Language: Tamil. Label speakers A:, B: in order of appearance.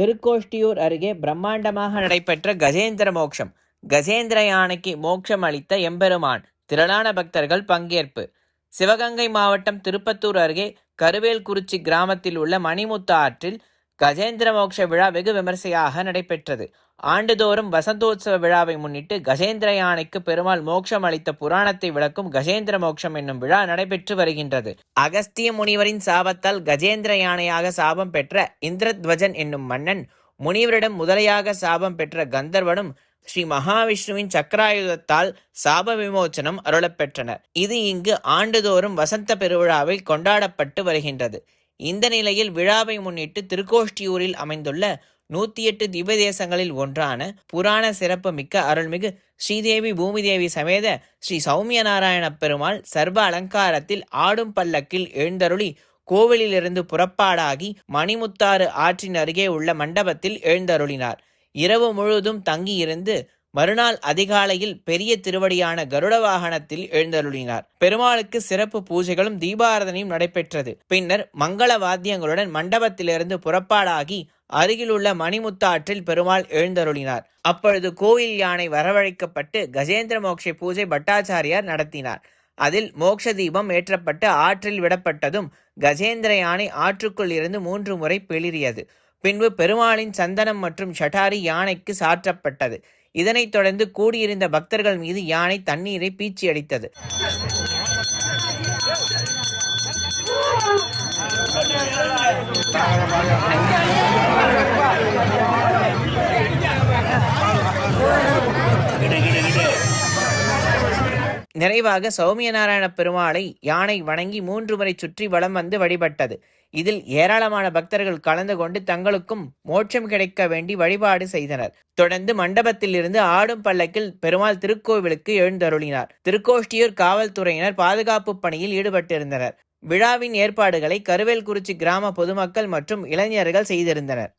A: திருக்கோஷ்டியூர் அருகே பிரம்மாண்டமாக நடைபெற்ற கஜேந்திர மோட்சம். கஜேந்திர யானைக்கு மோட்சம் அளித்த எம்பெருமான். திரளான பக்தர்கள் பங்கேற்பு. சிவகங்கை மாவட்டம் திருப்பத்தூர் அருகே கருவேல்குறிச்சி கிராமத்தில் உள்ள மணிமுத்து ஆற்றில் கஜேந்திர மோட்ச விழா வெகு விமர்சையாக நடைபெற்றது. ஆண்டுதோறும் வசந்தோத்சவ விழாவை முன்னிட்டு கஜேந்திர யானைக்கு பெருமாள் மோட்சம் அளித்த புராணத்தை விளக்கும் கஜேந்திர மோட்சம் என்னும் விழா நடைபெற்று வருகின்றது. அகஸ்திய முனிவரின் சாபத்தால் கஜேந்திர யானையாக சாபம் பெற்ற இந்திரத்வஜன் என்னும் மன்னன், முனிவரிடம் முதலையாக சாபம் பெற்ற கந்தர்வனும் ஸ்ரீ மகாவிஷ்ணுவின் சக்கராயுதத்தால் சாப விமோச்சனம் அருளப்பெற்றனர். இது இங்கு ஆண்டுதோறும் வசந்த பெருவிழாவில் கொண்டாடப்பட்டு வருகின்றது. இந்த நிலையில் விழாவை முன்னிட்டு திருக்கோஷ்டியூரில் அமைந்துள்ள 108 திவ்ய தேசங்களில் ஒன்றான புராண சிறப்பு மிக்க அருள்மிகு ஸ்ரீதேவி பூமிதேவி சமேத ஸ்ரீ சௌமிய நாராயண பெருமாள் சர்வ அலங்காரத்தில் ஆடும் பல்லக்கில் எழுந்தருளி கோவிலிலிருந்து புறப்பாடாகி மணிமுத்தாறு ஆற்றின் அருகே உள்ள மண்டபத்தில் எழுந்தருளினார். இரவு முழுவதும் தங்கியிருந்து மறுநாள் அதிகாலையில் பெரிய திருவடியான கருட வாகனத்தில் எழுந்தருளினார். பெருமாளுக்கு சிறப்பு பூஜைகளும் தீபாராதனையும் நடைபெற்றது. பின்னர் மங்கள வாத்தியங்களுடன் மண்டபத்திலிருந்து புறப்பாடாகி அருகிலுள்ள மணிமுத்தாற்றில் பெருமாள் எழுந்தருளினார். அப்பொழுது கோயில் யானை வரவழைக்கப்பட்டு கஜேந்திர மோட்ச பூஜை பட்டாச்சாரியார் நடத்தினார். அதில் மோட்ச தீபம் ஏற்றப்பட்டு ஆற்றில் விடப்பட்டதும் கஜேந்திர யானை ஆற்றுக்குள் இருந்து 3 முறை பிளிரியது. பின்பு பெருமாளின் சந்தனம் மற்றும் ஷட்டாரி யானைக்கு சாற்றப்பட்டது. இதனைத் தொடர்ந்து கூடியிருந்த பக்தர்கள் மீது யானை தண்ணீரை பீச்சி அடித்தது. நிறைவாக சௌமிய நாராயண பெருமாளை யானை வணங்கி 3 முறை சுற்றி வலம் வந்து வழிபட்டது. இதில் ஏராளமான பக்தர்கள் கலந்து கொண்டு தங்களுக்கும் மோட்சம் கிடைக்க வேண்டி வழிபாடு செய்தனர். தொடர்ந்து மண்டபத்தில் இருந்து ஆடும் பல்லக்கில் பெருமாள் திருக்கோவிலுக்கு எழுந்தருளினார். திருக்கோஷ்டியூர் காவல்துறையினர் பாதுகாப்பு பணியில் ஈடுபட்டிருந்தனர். விழாவின் ஏற்பாடுகளை கருவேல்குறிச்சி கிராம பொதுமக்கள் மற்றும் இளைஞர்கள் செய்திருந்தனர்.